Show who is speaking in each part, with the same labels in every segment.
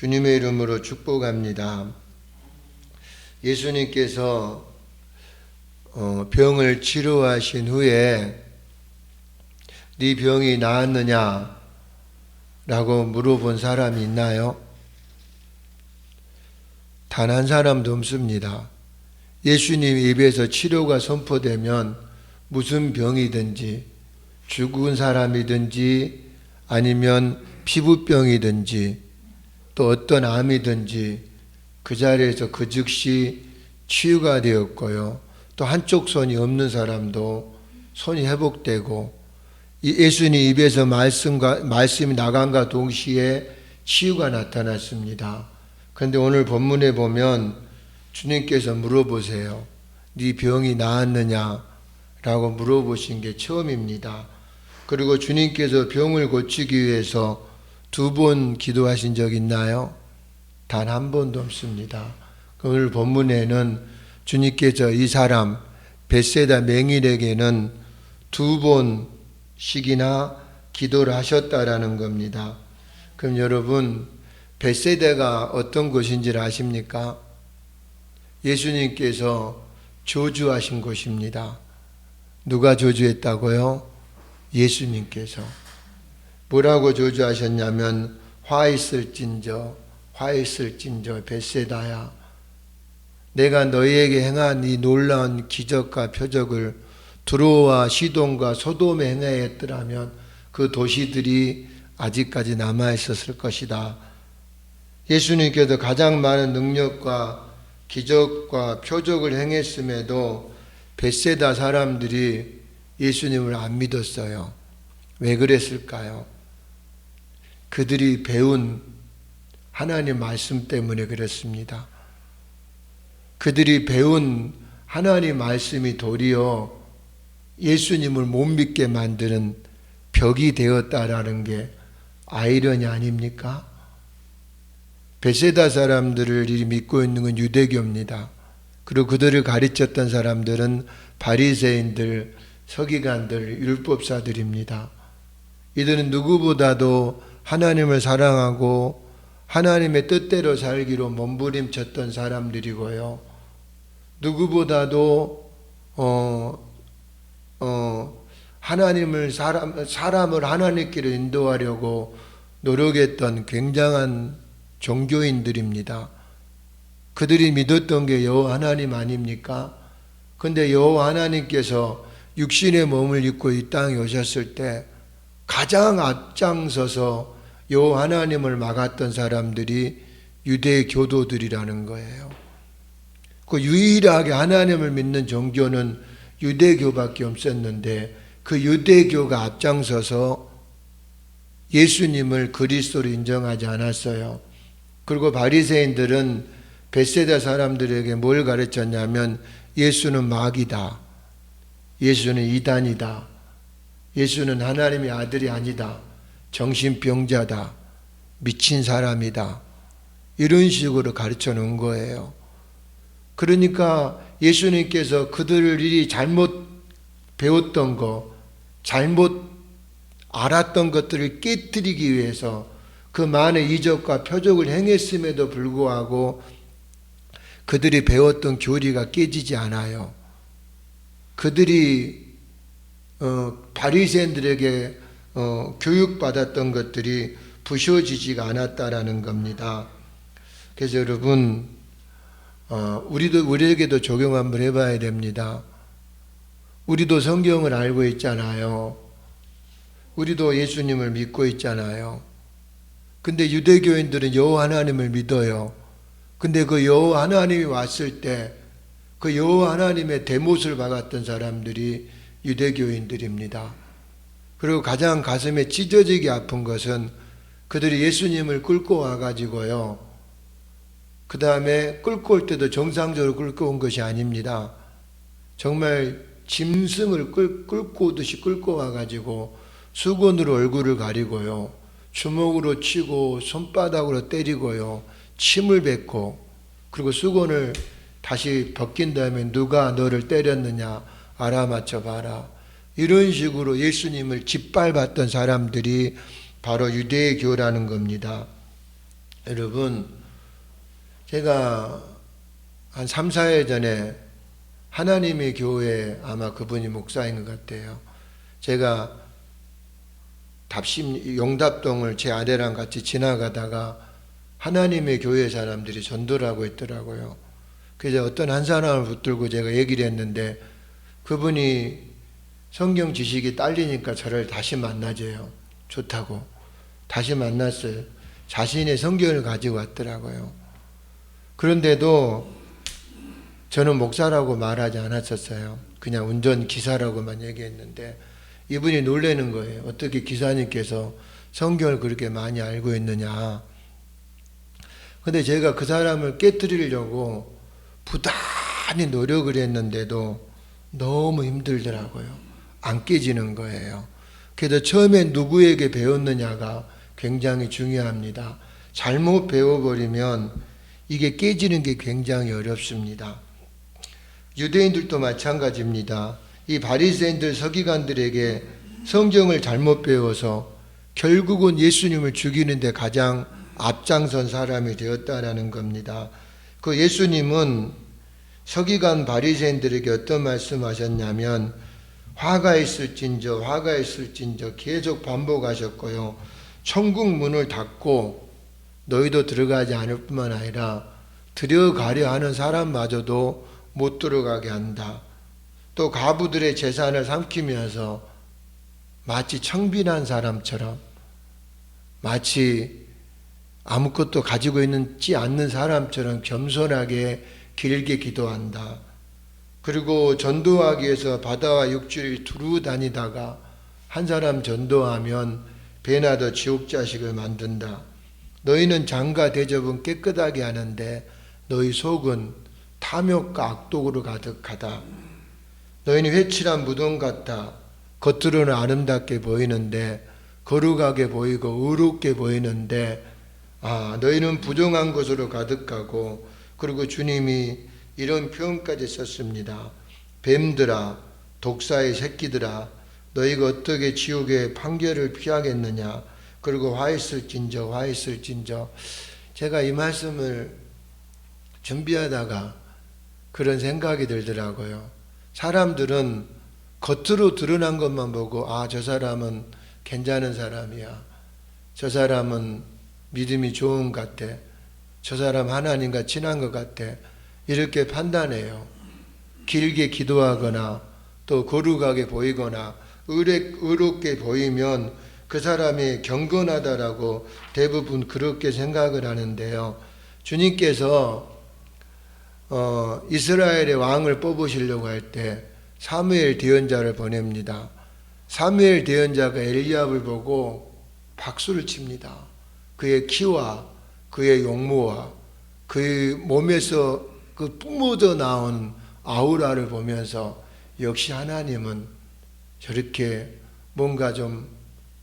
Speaker 1: 주님의 이름으로 축복합니다. 예수님께서 병을 치료하신 후에 네 병이 나았느냐? 라고 물어본 사람이 있나요? 단 한 사람도 없습니다. 예수님 입에서 치료가 선포되면 무슨 병이든지, 죽은 사람이든지 아니면 피부병이든지 또 어떤 암이든지 그 자리에서 그 즉시 치유가 되었고요. 또 한쪽 손이 없는 사람도 손이 회복되고, 예수님 입에서 말씀이 나간과 동시에 치유가 나타났습니다. 그런데 오늘 본문에 보면 주님께서 물어보세요. 네 병이 나았느냐? 라고 물어보신 게 처음입니다. 그리고 주님께서 병을 고치기 위해서 2번 기도하신 적 있나요? 단 한 번도 없습니다. 오늘 본문에는 주님께서 이 사람 벳세다 맹인에게는 2번씩이나 기도를 하셨다라는 겁니다. 그럼 여러분, 벳세다가 어떤 곳인지를 아십니까? 예수님께서 저주하신 곳입니다. 누가 저주했다고요? 예수님께서. 뭐라고 저주하셨냐면 화 있을진저 벳세다야, 내가 너희에게 행한 이 놀라운 기적과 표적을 두로와 시돈과 소돔에 행하였더라면 그 도시들이 아직까지 남아있었을 것이다. 예수님께서 가장 많은 능력과 기적과 표적을 행했음에도 벳세다 사람들이 예수님을 안 믿었어요. 왜 그랬을까요? 그들이 배운 하나님 말씀 때문에 그렇습니다. 그들이 배운 하나님 말씀이 도리어 예수님을 못 믿게 만드는 벽이 되었다라는 게 아이러니 아닙니까? 벳세다 사람들을 믿고 있는 건 유대교입니다. 그리고 그들을 가르쳤던 사람들은 바리새인들, 서기관들, 율법사들입니다. 이들은 누구보다도 하나님을 사랑하고 하나님의 뜻대로 살기로 몸부림쳤던 사람들이고요. 누구보다도 사람을 하나님께로 인도하려고 노력했던 굉장한 종교인들입니다. 그들이 믿었던 게 여호와 하나님 아닙니까? 그런데 여호와 하나님께서 육신의 몸을 입고 이 땅에 오셨을 때 가장 앞장서서 여호와 하나님을 막았던 사람들이 유대 교도들이라는 거예요. 그 유일하게 하나님을 믿는 종교는 유대교밖에 없었는데 그 유대교가 앞장서서 예수님을 그리스도로 인정하지 않았어요. 그리고 바리새인들은 벳세다 사람들에게 뭘 가르쳤냐면 예수는 마귀다, 예수는 이단이다, 예수는 하나님의 아들이 아니다, 정신병자다, 미친 사람이다, 이런 식으로 가르쳐 놓은 거예요. 그러니까 예수님께서 그들이 잘못 배웠던 거, 잘못 알았던 것들을 깨뜨리기 위해서 그 많은 이적과 표적을 행했음에도 불구하고 그들이 배웠던 교리가 깨지지 않아요. 그들이 바리새인들에게 교육받았던 것들이 부셔지지가 않았다라는 겁니다. 그래서 여러분, 우리에게도 적용 한번 해봐야 됩니다. 우리도 성경을 알고 있잖아요. 우리도 예수님을 믿고 있잖아요. 근데 유대교인들은 여호와 하나님을 믿어요. 근데 그 여호와 하나님이 왔을 때 그 여호와 하나님의 대못을 박았던 사람들이 유대교인들입니다. 그리고 가장 가슴에 찢어지게 아픈 것은 그들이 예수님을 끌고 와가지고요, 그 다음에 끌고 올 때도 정상적으로 끌고 온 것이 아닙니다. 정말 짐승을 끌고 오듯이 끌고 와가지고 수건으로 얼굴을 가리고요, 주먹으로 치고 손바닥으로 때리고요, 침을 뱉고, 그리고 수건을 다시 벗긴 다음에 누가 너를 때렸느냐 알아맞혀 봐라, 이런 식으로 예수님을 짓밟았던 사람들이 바로 유대교라는 겁니다. 여러분, 제가 한 3, 4일 전에 하나님의 교회, 아마 그분이 목사인 것 같아요. 제가 용답동을 제 아내랑 같이 지나가다가 하나님의 교회 사람들이 전도를 하고 있더라고요. 그래서 어떤 한 사람을 붙들고 제가 얘기를 했는데 그분이 성경 지식이 딸리니까 저를 다시 만나줘요. 좋다고. 다시 만났어요. 자신의 성경을 가지고 왔더라고요. 그런데도 저는 목사라고 말하지 않았었어요. 그냥 운전기사라고만 얘기했는데 이분이 놀라는 거예요. 어떻게 기사님께서 성경을 그렇게 많이 알고 있느냐. 근데 제가 그 사람을 깨뜨리려고 부단히 노력을 했는데도 너무 힘들더라고요. 안 깨지는 거예요. 그래서 처음에 누구에게 배웠느냐가 굉장히 중요합니다. 잘못 배워버리면 이게 깨지는 게 굉장히 어렵습니다. 유대인들도 마찬가지입니다. 이 바리새인들 서기관들에게 성경을 잘못 배워서 결국은 예수님을 죽이는데 가장 앞장선 사람이 되었다라는 겁니다. 그 예수님은 서기관 바리새인들에게 어떤 말씀하셨냐면 화가 있을진저 화가 있을진저 계속 반복하셨고요. 천국 문을 닫고 너희도 들어가지 않을 뿐만 아니라 들어가려 하는 사람마저도 못 들어가게 한다. 또 과부들의 재산을 삼키면서 마치 청빈한 사람처럼 마치 아무것도 가지고 있지 않는 사람처럼 겸손하게 길게 기도한다. 그리고 전도하기 위해서 바다와 육지를 두루 다니다가 한 사람 전도하면 배나 더 지옥 자식을 만든다. 너희는 장과 대접은 깨끗하게 하는데 너희 속은 탐욕과 악독으로 가득하다. 너희는 회칠한 무덤 같다. 겉으로는 아름답게 보이는데 거룩하게 보이고 의롭게 보이는데 너희는 부정한 것으로 가득하고 그리고 주님이 이런 표현까지 썼습니다. 뱀들아 독사의 새끼들아 너희가 어떻게 지옥의 판결을 피하겠느냐. 그리고 화 있을진저 화 있을진저. 제가 이 말씀을 준비하다가 그런 생각이 들더라고요. 사람들은 겉으로 드러난 것만 보고 저 사람은 괜찮은 사람이야. 저 사람은 믿음이 좋은 것 같아. 저 사람 하나님과 친한 것 같아. 이렇게 판단해요. 길게 기도하거나 또 거룩하게 보이거나 의롭게 보이면 그 사람이 경건하다라고 대부분 그렇게 생각을 하는데요. 주님께서 이스라엘의 왕을 뽑으시려고 할 때 사무엘 대언자를 보냅니다. 사무엘 대언자가 엘리압을 보고 박수를 칩니다. 그의 키와 그의 용모와 그의 몸에서 그 뿜어져 나온 아우라를 보면서 역시 하나님은 저렇게 뭔가 좀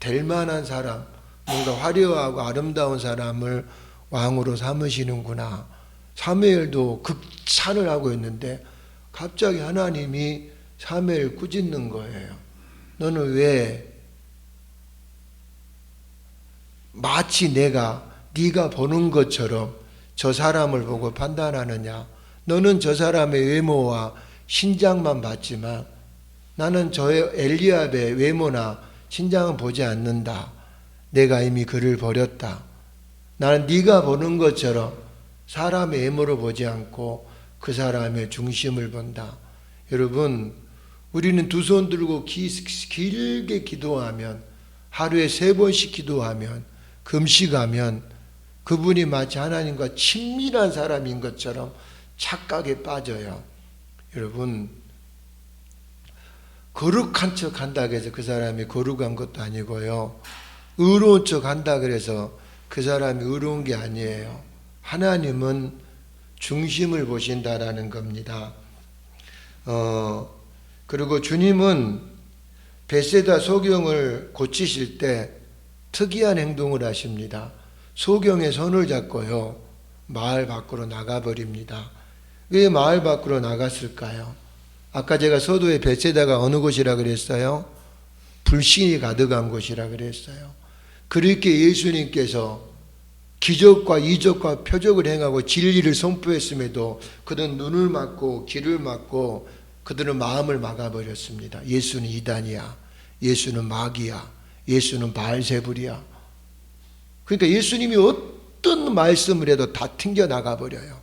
Speaker 1: 될 만한 사람, 뭔가 화려하고 아름다운 사람을 왕으로 삼으시는구나. 사무엘도 극찬을 하고 있는데 갑자기 하나님이 사무엘을 꾸짖는 거예요. 너는 왜 마치 네가 보는 것처럼 저 사람을 보고 판단하느냐. 너는 저 사람의 외모와 신장만 봤지만 나는 저의 엘리압의 외모나 신장은 보지 않는다. 내가 이미 그를 버렸다. 나는 네가 보는 것처럼 사람의 외모를 보지 않고 그 사람의 중심을 본다. 여러분, 우리는 두 손 들고 길게 기도하면 하루에 3번씩 기도하면 금식하면 그분이 마치 하나님과 친밀한 사람인 것처럼 착각에 빠져요. 여러분, 거룩한 척 한다 그래서 그 사람이 거룩한 것도 아니고요. 의로운 척 한다 그래서 그 사람이 의로운 게 아니에요. 하나님은 중심을 보신다라는 겁니다. 그리고 주님은 벳세다 소경을 고치실 때 특이한 행동을 하십니다. 소경의 손을 잡고요. 마을 밖으로 나가버립니다. 왜 마을 밖으로 나갔을까요? 아까 제가 서도의 벳세다가 어느 곳이라 그랬어요? 불신이 가득한 곳이라 그랬어요. 그렇게 예수님께서 기적과 이적과 표적을 행하고 진리를 선포했음에도 그들은 눈을 막고 귀를 막고 그들은 마음을 막아버렸습니다. 예수는 이단이야, 예수는 마귀야, 예수는 바알세불이야. 그러니까 예수님이 어떤 말씀을 해도 다 튕겨나가 버려요.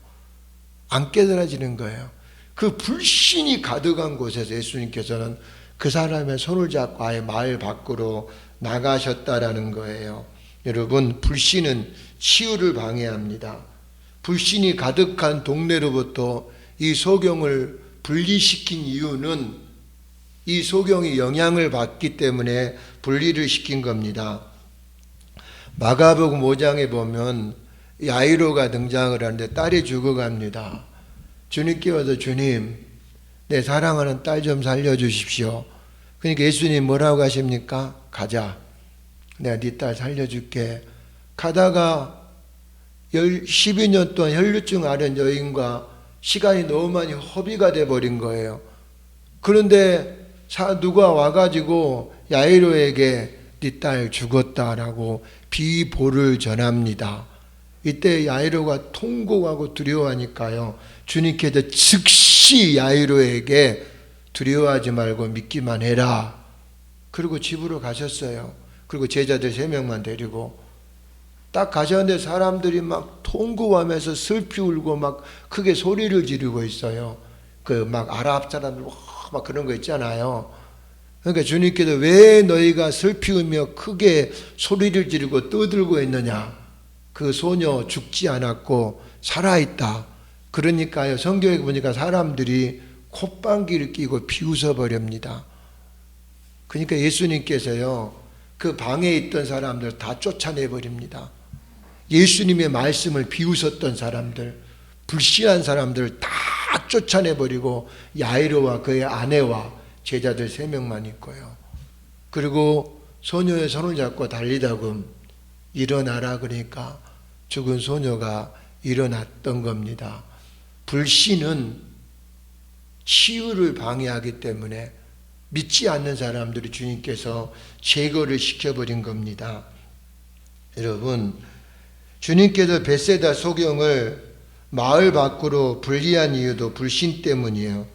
Speaker 1: 안 깨달아지는 거예요. 그 불신이 가득한 곳에서 예수님께서는 그 사람의 손을 잡고 아예 마을 밖으로 나가셨다라는 거예요. 여러분, 불신은 치유를 방해합니다. 불신이 가득한 동네로부터 이 소경을 분리시킨 이유는 이 소경이 영향을 받기 때문에 분리를 시킨 겁니다. 마가복음 5장에 보면 야이로가 등장을 하는데 딸이 죽어갑니다. 주님께 와서 주님, 내 사랑하는 딸 좀 살려주십시오. 그러니까 예수님 뭐라고 하십니까? 가자. 내가 네 딸 살려줄게. 가다가 12년 동안 혈류증 앓은 여인과 시간이 너무 많이 허비가 돼버린 거예요. 그런데 누가 와가지고 야이로에게 네 딸 죽었다라고 비보를 전합니다. 이때 야이로가 통곡하고 두려워하니까요, 주님께서 즉시 야이로에게 두려워하지 말고 믿기만 해라. 그리고 집으로 가셨어요. 그리고 제자들 3명만 데리고 딱 가셨는데 사람들이 막 통곡하면서 슬피 울고 막 크게 소리를 지르고 있어요. 그 막 아랍 사람들 막 그런 거 있잖아요. 그러니까 주님께서 왜 너희가 슬피 울며 크게 소리를 지르고 떠들고 있느냐? 그 소녀 죽지 않았고 살아있다. 그러니까요, 성경에 보니까 사람들이 콧방귀를 뀌고 비웃어 버립니다. 그러니까 예수님께서요, 그 방에 있던 사람들 다 쫓아내 버립니다. 예수님의 말씀을 비웃었던 사람들, 불신한 사람들 다 쫓아내 버리고 야이로와 그의 아내와 제자들 3명만 있고요. 그리고 소녀의 손을 잡고 달리다금 일어나라 그러니까 죽은 소녀가 일어났던 겁니다. 불신은 치유를 방해하기 때문에 믿지 않는 사람들이 주님께서 제거를 시켜버린 겁니다. 여러분, 주님께서 벳세다 소경을 마을 밖으로 분리한 이유도 불신 때문이에요.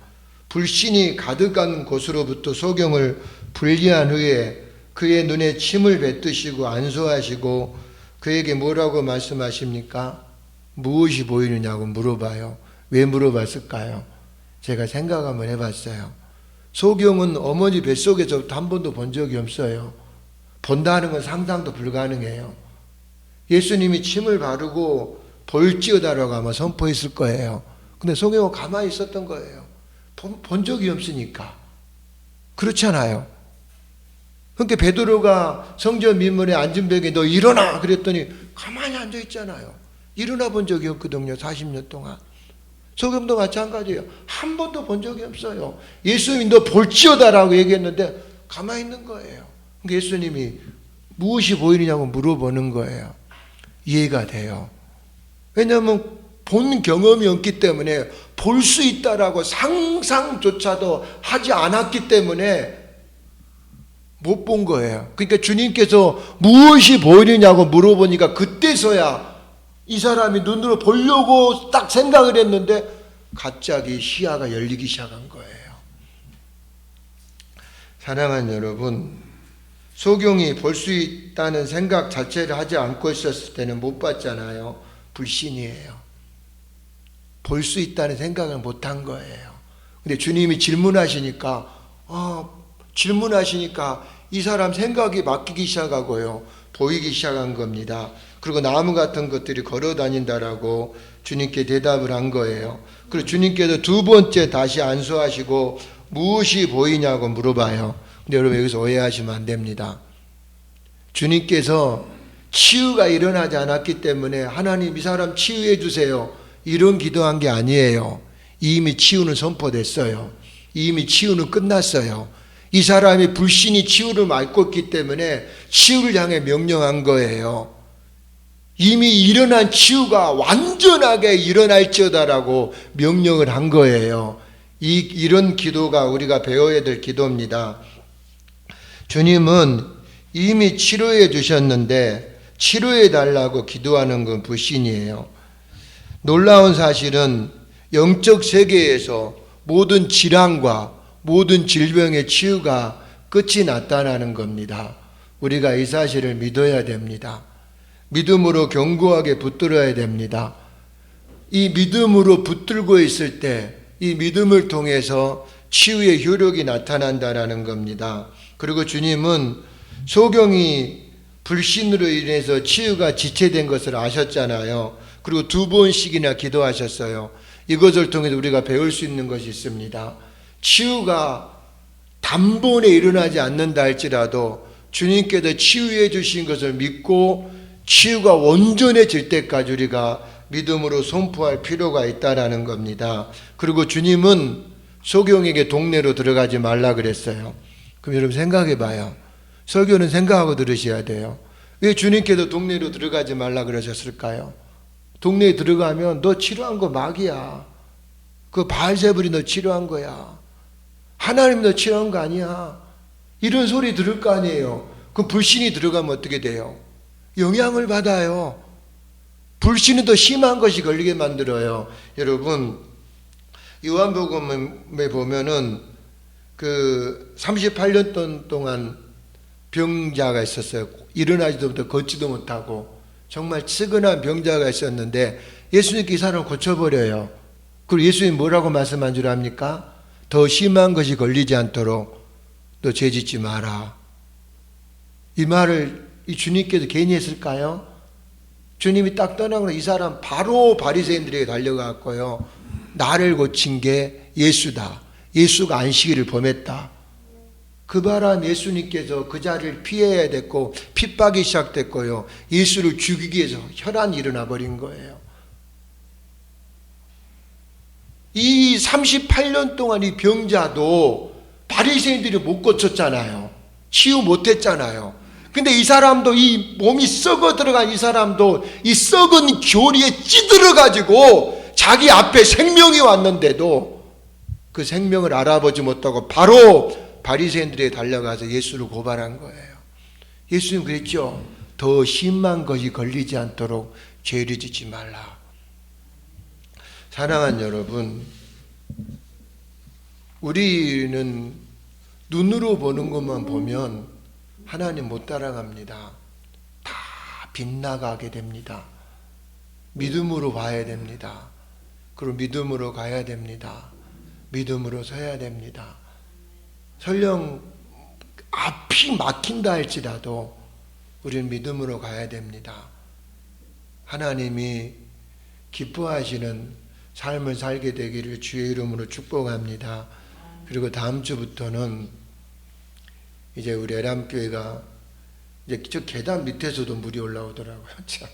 Speaker 1: 불신이 가득한 곳으로부터 소경을 분리한 후에 그의 눈에 침을 뱉으시고 안수하시고 그에게 뭐라고 말씀하십니까? 무엇이 보이느냐고 물어봐요. 왜 물어봤을까요? 제가 생각 한번 해봤어요. 소경은 어머니 뱃속에서부터 한 번도 본 적이 없어요. 본다는 건 상상도 불가능해요. 예수님이 침을 바르고 볼지어다라고 아마 선포했을 거예요. 근데 소경은 가만히 있었던 거예요. 본 적이 없으니까. 그렇잖아요. 그러니까 베드로가 성전 민문에 앉은 벽에 너 일어나 그랬더니 가만히 앉아 있잖아요. 일어나 본 적이 없거든요. 40년 동안. 소경도 마찬가지예요. 한 번도 본 적이 없어요. 예수님이 너 볼지어다라고 얘기했는데 가만히 있는 거예요. 그러니까 예수님이 무엇이 보이느냐고 물어보는 거예요. 이해가 돼요. 왜냐하면 본 경험이 없기 때문에 볼 수 있다라고 상상조차도 하지 않았기 때문에 못 본 거예요. 그러니까 주님께서 무엇이 보이느냐고 물어보니까 그때서야 이 사람이 눈으로 보려고 딱 생각을 했는데 갑자기 시야가 열리기 시작한 거예요. 사랑하는 여러분, 소경이 볼 수 있다는 생각 자체를 하지 않고 있었을 때는 못 봤잖아요. 불신이에요. 볼 수 있다는 생각을 못 한 거예요. 근데 주님이 질문하시니까 이 사람 생각이 바뀌기 시작하고요. 보이기 시작한 겁니다. 그리고 나무 같은 것들이 걸어 다닌다라고 주님께 대답을 한 거예요. 그리고 주님께서 2번째 다시 안수하시고 무엇이 보이냐고 물어봐요. 근데 여러분 여기서 오해하시면 안 됩니다. 주님께서 치유가 일어나지 않았기 때문에 하나님 이 사람 치유해 주세요 이런 기도한 게 아니에요. 이미 치유는 선포됐어요. 이미 치유는 끝났어요. 이 사람이 불신이 치유를 맡고 있기 때문에 치유를 향해 명령한 거예요. 이미 일어난 치유가 완전하게 일어날지어다라고 명령을 한 거예요. 이런 기도가 우리가 배워야 될 기도입니다. 주님은 이미 치료해 주셨는데 치료해 달라고 기도하는 건 불신이에요. 놀라운 사실은 영적 세계에서 모든 질환과 모든 질병의 치유가 끝이 났다는 겁니다. 우리가 이 사실을 믿어야 됩니다. 믿음으로 견고하게 붙들어야 됩니다. 이 믿음으로 붙들고 있을 때 이 믿음을 통해서 치유의 효력이 나타난다는 겁니다. 그리고 주님은 소경이 불신으로 인해서 치유가 지체된 것을 아셨잖아요. 그리고 2번씩이나 기도하셨어요. 이것을 통해서 우리가 배울 수 있는 것이 있습니다. 치유가 단번에 일어나지 않는다 할지라도 주님께서 치유해 주신 것을 믿고 치유가 온전해질 때까지 우리가 믿음으로 선포할 필요가 있다는 겁니다. 그리고 주님은 소경에게 동네로 들어가지 말라 그랬어요. 그럼 여러분 생각해 봐요. 설교는 생각하고 들으셔야 돼요. 왜 주님께서 동네로 들어가지 말라 그러셨을까요? 동네에 들어가면 너 치료한 거 막이야. 그 바알세불이 너 치료한 거야. 하나님 너 치료한 거 아니야. 이런 소리 들을 거 아니에요. 그럼 불신이 들어가면 어떻게 돼요? 영향을 받아요. 불신은 더 심한 것이 걸리게 만들어요. 여러분, 요한복음에 보면은 그 38년 동안 병자가 있었어요. 일어나지도 못하고 걷지도 못하고 정말 측은한 병자가 있었는데 예수님께 이 사람을 고쳐버려요. 그리고 예수님 뭐라고 말씀한 줄 압니까? 더 심한 것이 걸리지 않도록 너 죄짓지 마라. 이 말을 이 주님께서 괜히 했을까요? 주님이 딱 떠나고 이 사람 바로 바리새인들에게 달려갔고요. 나를 고친 게 예수다. 예수가 안식일을 범했다. 그 바람 예수님께서 그 자리를 피해야 됐고 핍박이 시작됐고요. 예수를 죽이기 위해서 혈안이 일어나 버린 거예요. 이 38년 동안 이 병자도 바리새인들이 못 고쳤잖아요. 치유 못했잖아요. 근데 이 사람도 이 몸이 썩어 들어간 이 사람도 이 썩은 교리에 찌들어 가지고 자기 앞에 생명이 왔는데도 그 생명을 알아보지 못하고 바로 바리새인들에 달려가서 예수를 고발한 거예요. 예수님 그랬죠. 더 심한 것이 걸리지 않도록 죄를 짓지 말라. 사랑하는 여러분, 우리는 눈으로 보는 것만 보면 하나님 못 따라갑니다. 다 빗나가게 됩니다. 믿음으로 봐야 됩니다. 그리고 믿음으로 가야 됩니다. 믿음으로 서야 됩니다. 설령 앞이 막힌다 할지라도 우리는 믿음으로 가야 됩니다. 하나님이 기뻐하시는 삶을 살게 되기를 주의 이름으로 축복합니다. 그리고 다음 주부터는 이제 우리 에람교회가 이제 저 계단 밑에서도 물이 올라오더라고요. 참.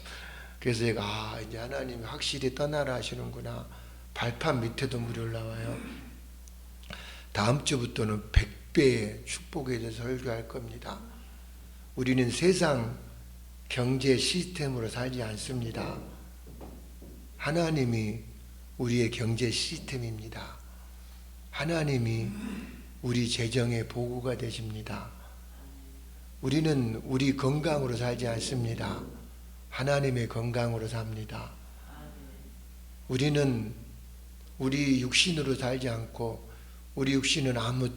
Speaker 1: 그래서 제가 이제 하나님이 확실히 떠나라 하시는구나. 발판 밑에도 물이 올라와요. 다음 주부터는 100배의 축복에 대해서 설교할 겁니다. 우리는 세상 경제 시스템으로 살지 않습니다. 하나님이 우리의 경제 시스템입니다. 하나님이 우리 재정의 보고가 되십니다. 우리는 우리 건강으로 살지 않습니다. 하나님의 건강으로 삽니다. 우리는 우리 육신으로 살지 않고 우리 육신은 아무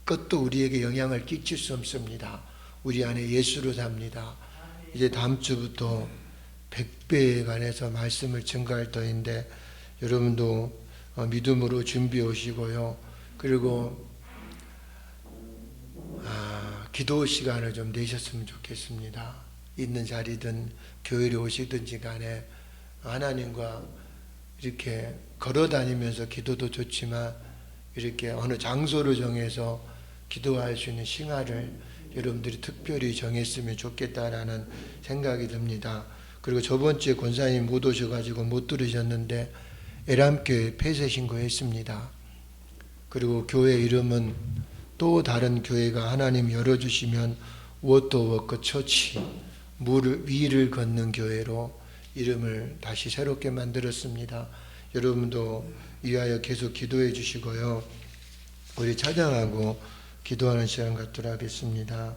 Speaker 1: 것도 우리에게 영향을 끼칠 수 없습니다. 우리 안에 예수로 삽니다. 이제 다음 주부터 100배에 관해서 말씀을 증거할 터인데 여러분도 믿음으로 준비해 오시고요. 그리고 기도 시간을 좀 내셨으면 좋겠습니다. 있는 자리든 교회로 오시든지 간에 하나님과 이렇게 걸어 다니면서 기도도 좋지만 이렇게 어느 장소를 정해서 기도할 수 있는 시간을 여러분들이 특별히 정했으면 좋겠다라는 생각이 듭니다. 그리고 저번 주에 권사님 못 오셔가지고 못 들으셨는데 에람교회 폐쇄 신고했습니다. 그리고 교회 이름은 또 다른 교회가 하나님 열어주시면 워터워크 처치, 물 위를 걷는 교회로 이름을 다시 새롭게 만들었습니다. 여러분도 위하여 계속 기도해 주시고요. 우리 찬양하고 기도하는 시간 갖도록 하겠습니다.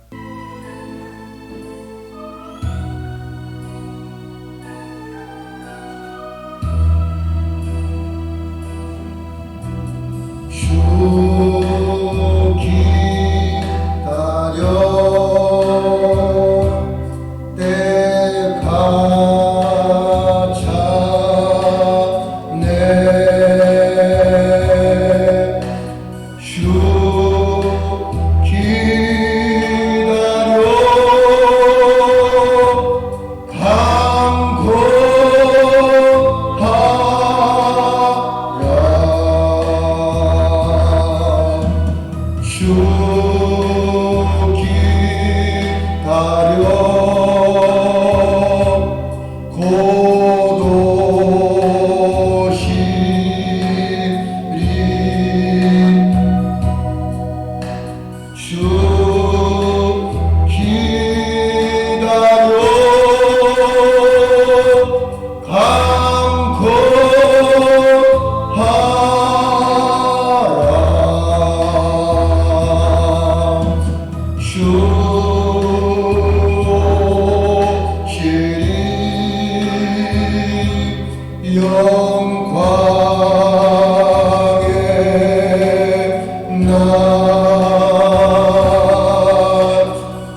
Speaker 1: 영광의 날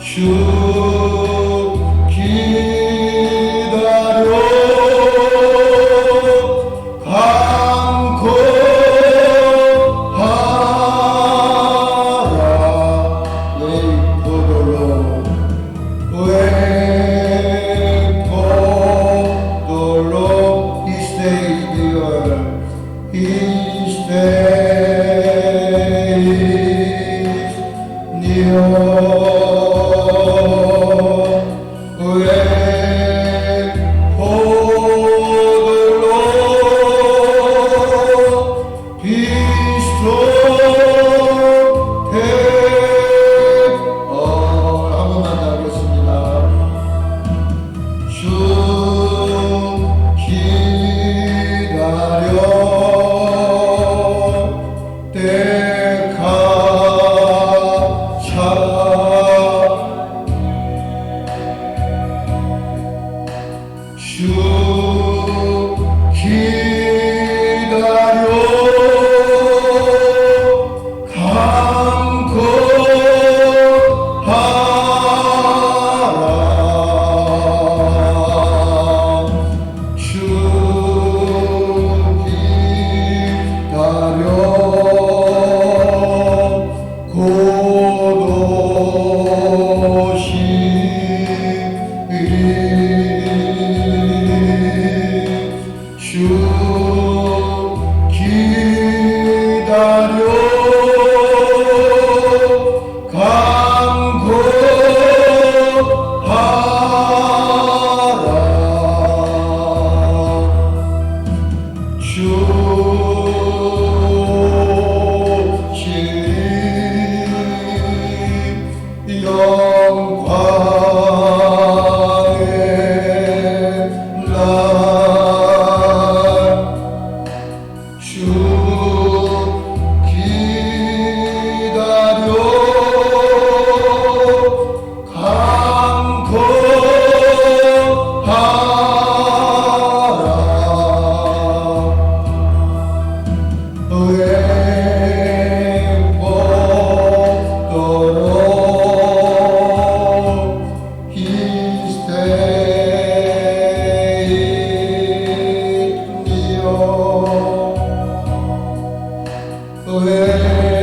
Speaker 1: 주 기다려 강구하라 웨이포도로 웨이포도로 He stays near He stays near 주 기다려 강구하라 주 기다려 주 기다려 강구하라 주 영광의 날 주 기다려 강구하라 웨이포도로 He stays near